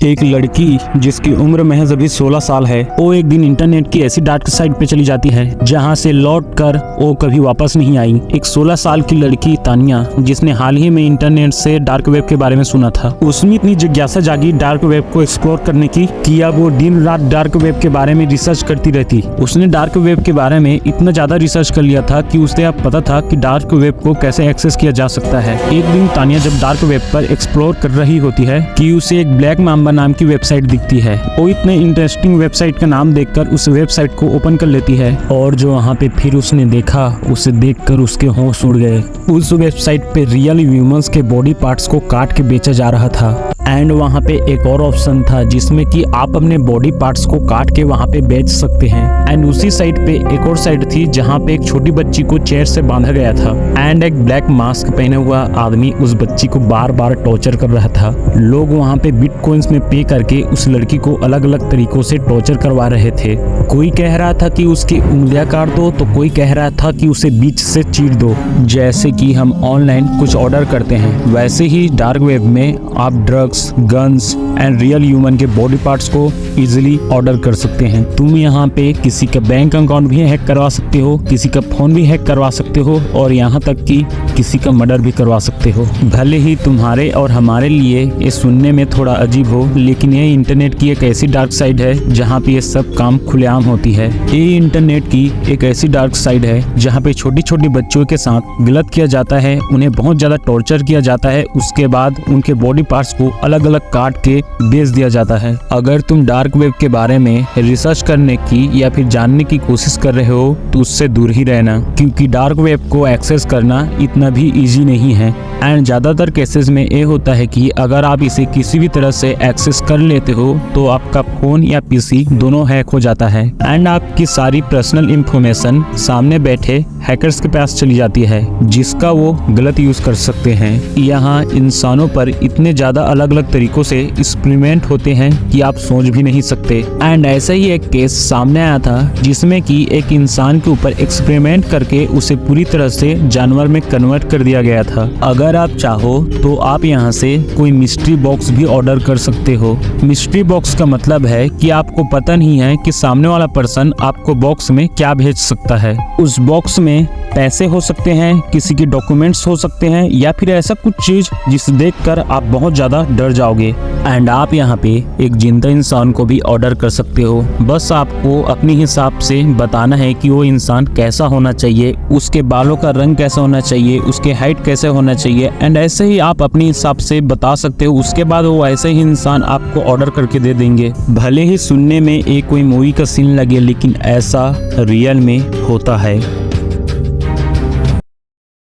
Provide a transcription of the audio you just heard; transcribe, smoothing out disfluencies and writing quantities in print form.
एक लड़की जिसकी उम्र महज अभी 16 साल है, वो एक दिन इंटरनेट की ऐसी डार्क साइट पे चली जाती है जहां से लौट कर वो कभी वापस नहीं आई। एक 16 साल की लड़की तानिया, जिसने हाल ही में इंटरनेट से डार्क वेब के बारे में सुना था, उसमें इतनी जिज्ञासा जागी डार्क वेब को एक्सप्लोर करने की कि अब वो दिन रात डार्क वेब के बारे में रिसर्च करती रहती। उसने डार्क वेब के बारे में इतना ज्यादा रिसर्च कर लिया था कि उसे अब पता था कि डार्क वेब को कैसे एक्सेस किया जा सकता है। एक दिन तानिया जब डार्क वेब पर एक्सप्लोर कर रही होती है कि उसे एक ब्लैक माम्बा नाम की वेबसाइट दिखती है। वो इतने इंटरेस्टिंग वेबसाइट का नाम देखकर उस वेबसाइट को ओपन कर लेती है और जो वहाँ पे फिर उसने देखा, उसे देखकर उसके होश उड़ गए। उस वेबसाइट पे रियल ह्यूमंस के बॉडी पार्ट्स को काट के बेचा जा रहा था एंड वहाँ पे एक और ऑप्शन था जिसमें कि आप अपने बॉडी पार्ट्स को काट के वहाँ पे बेच सकते हैं। एंड उसी साइट पे एक और साइट थी जहाँ पे एक छोटी बच्ची को चेयर से बांधा गया था एंड एक ब्लैक मास्क पहने हुआ आदमी उस बच्ची को बार बार टॉर्चर कर रहा था। लोग वहाँ पे बिटकॉइंस में पे करके उस लड़की को अलग अलग तरीकों से टॉर्चर करवा रहे थे। कोई कह रहा था कि उसकी उंगलियां काट दो, तो कोई कह रहा था कि उसे बीच से चीर दो। जैसे कि हम ऑनलाइन कुछ ऑर्डर करते हैं, वैसे ही डार्क वेब में आप drugs, guns and real human के बॉडी पार्ट्स को इजीली ऑर्डर कर सकते हैं। तुम यहाँ पे किसी का बैंक अकाउंट भी हैक करवा सकते हो, किसी का फोन भी हैक करवा सकते हो और यहाँ तक कि किसी का मर्डर भी करवा सकते हो। भले ही तुम्हारे और हमारे लिए ये सुनने में थोड़ा अजीब हो, लेकिन ये इंटरनेट की एक ऐसी डार्क साइड है जहाँ पे ये सब काम खुलेआम होती है। ये इंटरनेट की एक ऐसी डार्क साइड है जहाँ पे छोटी छोटी बच्चों के साथ गलत किया जाता है, उन्हें बहुत ज्यादा टॉर्चर किया जाता है, उसके बाद उनके बॉडी पार्ट्स को अलग अलग काट के बेच दिया जाता है। अगर तुम डार्क वेब के बारे में रिसर्च करने की या फिर जानने की कोशिश कर रहे हो तो उससे दूर ही रहना, क्योंकि डार्क वेब को एक्सेस करना इतना भी इजी नहीं है। एंड ज्यादातर केसेस में ये होता है कि अगर आप इसे किसी भी तरह से एक्सेस कर लेते हो तो आपका फोन या पीसी दोनों हैक हो जाता है एंड आपकी सारी पर्सनल इंफॉर्मेशन सामने बैठे हैकर्स के पास चली जाती है, जिसका वो गलत यूज कर सकते हैं। यहाँ इंसानों पर इतने ज्यादा अलग अलग तरीकों से एक्सपेरिमेंट होते हैं कि आप सोच भी नहीं सकते। एंड ऐसा ही एक केस सामने आया था जिसमें कि एक इंसान के ऊपर एक्सपेरिमेंट करके उसे पूरी तरह से जानवर में कन्वर्ट कर दिया गया था। अगर आप चाहो तो आप यहाँ से कोई मिस्ट्री बॉक्स भी ऑर्डर कर सकते हो। मिस्ट्री बॉक्स का मतलब है कि आपको पता नहीं है कि सामने वाला पर्सन आपको बॉक्स में क्या भेज सकता है। उस बॉक्स में पैसे हो सकते हैं, किसी के डॉक्यूमेंट्स हो सकते हैं या फिर ऐसा कुछ चीज जिसे देखकर आप बहुत ज्यादा डर जाओगे। एंड आप यहाँ पे एक जिंदा इंसान को भी ऑर्डर कर सकते हो। बस आपको अपने हिसाब से बताना है कि वो इंसान कैसा होना चाहिए, उसके बालों का रंग कैसा होना चाहिए, उसके हाइट कैसे होना चाहिए एंड ऐसे ही आप अपने हिसाब से बता सकते हो। उसके बाद वो ऐसे ही इंसान आपको ऑर्डर करके दे देंगे। भले ही सुनने में एक कोई मूवी का सीन लगे, लेकिन ऐसा रियल में होता है।